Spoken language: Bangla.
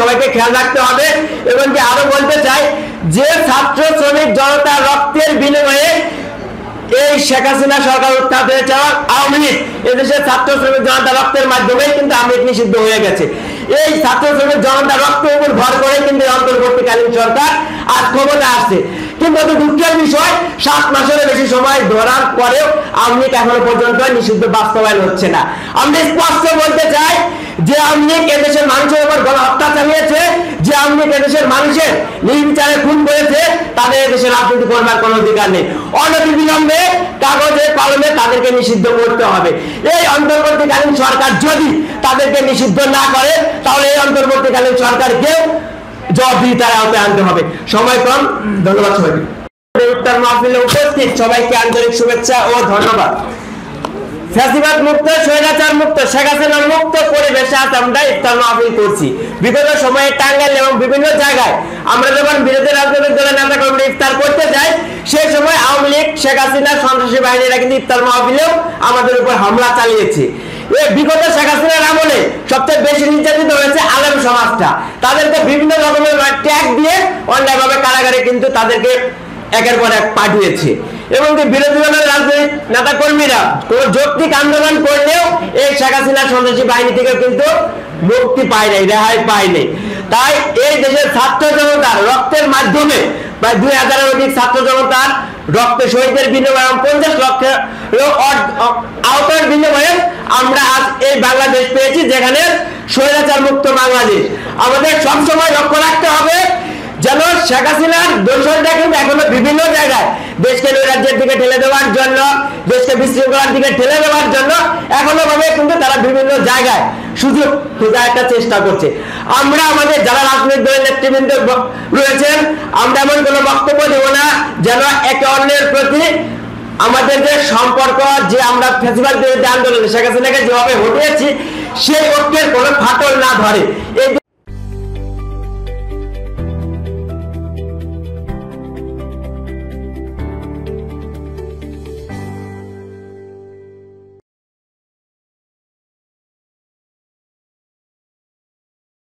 সবাইকে খেয়াল রাখতে হবে। এবং কি আরো বলতে চাই যে ছাত্র শ্রমিক জনতার রক্তের বিনিময়ে এই শেখ হাসিনা সরকার উত্থান হয়েছে, আওয়ামী লীগ এদেশের ছাত্র শ্রমিক জনতার রক্তের মাধ্যমে কিন্তু আওয়ামী লীগ নিষিদ্ধ হয়ে গেছে। এই ছাত্র শ্রমিক জনতার রক্তের উপর ভর করে কিন্তু অন্তর্বর্তীকালীন সরকার আজ ক্ষমতা আসছে। কিন্তু অতি দুঃখের বিষয় 7 মাসের বেশি সময় ধরার পরেও আওয়ামী লীগ এখনো পর্যন্ত নিষিদ্ধ বাস্তবায়ন হচ্ছে না। আমি স্পষ্ট বলতে চাই যে আওয়ামী লীগ এদেশের মানুষের উপর গণহত্যা চালিয়েছে, যে আওয়ামী লীগ এদেশের মানুষের নির্বিচারে খুন করেছে, তাদের এদেশের রাজনীতি করবার কোনো অধিকার নেই। অনতিবিলম্বে কাগজে কলমে তাদেরকে নিষিদ্ধ করতে হবে। এই অন্তর্বর্তীকালীন সরকার যদি তাদেরকে নিষিদ্ধ না করে তাহলে এই অন্তর্বর্তীকালীন সরকারকেও জবাবদিহিতার আওতায় আনতে হবে। সময় কম, ধন্যবাদ সবাইকে। ইফতার মাহফিলে উপস্থিত সবাইকে আন্তরিক শুভেচ্ছা ও ধন্যবাদ। ফ্যাসিবাদ মুক্ত, স্বৈরাচার মুক্ত, শেখ হাসিনা মুক্ত পরিবেশে আজ আমরা ইফতার মাহফিল করছি। বিগত সময়ে টাঙ্গাইল এবং বিভিন্ন জায়গায় আমরা যখন বিরোধী রাজনৈতিক দলের নেতা কর্মীরা ইফতার করতে যাই, সেই সময় আওয়ামী লীগ শেখ হাসিনার সন্ত্রাসী বাহিনীরা কিন্তু ইফতার মাহফিলেও আমাদের উপর হামলা চালিয়েছে। এই বিগত শেখ হাসিনার আমলে সবচেয়ে বেশি নির্যাতিত হয়েছে আলেম সমাজটা। তাদেরকে বিভিন্ন রকমের ট্যাগ দিয়ে অন্যায়ভাবে কারাগারে কিন্তু তাদেরকে একের পর এক পাঠিয়েছে। এবং বিরোধী দলের রাজনৈতিক নেতা কর্মীরা কোন যৌক্তিক আন্দোলন করলেও এই শেখ হাসিনার সন্ত্রাসী বাহিনী থেকে কিন্তু মুক্তি পায় নাই, রেহাই পায় নাই। তাই এই দেশের ছাত্র জনতার রক্তের মাধ্যমে প্রায় 2000-এর অধিক ছাত্র জনতার রক্তে শহীদের বিনিময়ে 50 লক্ষের আওতার বিনিময়ে আমরা আজ এই বাংলাদেশ পেয়েছি, যেখানে স্বৈরাচার মুক্ত বাংলাদেশ। আমাদের সবসময় লক্ষ্য রাখতে হবে যেন শেখ হাসিনার দোষররা কিন্তু এখনো বিভিন্ন জায়গায় দেশকে নৈরাজ্যের দিকে ঠেলে দেওয়ার জন্য, দেশকে বিশৃঙ্খলার দিকে ঠেলে দেওয়ার জন্য এখনো ভাবে কিন্তু তারা বিভিন্ন জায়গায় সুযোগ খোঁজার একটা চেষ্টা করছে। আমরা আমাদের যারা রাজনৈতিক দলের নেতৃবৃন্দ রয়েছেন, আমরা এমন কোনো বক্তব্য দেব না যেন একে অন্যের প্রতি আমাদের যে সম্পর্ক, যে আমরা ফ্যাসিবাদ বিরোধী আন্দোলনে শেখ হাসিনাকে যেভাবে হটিয়েছি সেই ঐক্যের কোনো ফাটল না ধরে। এই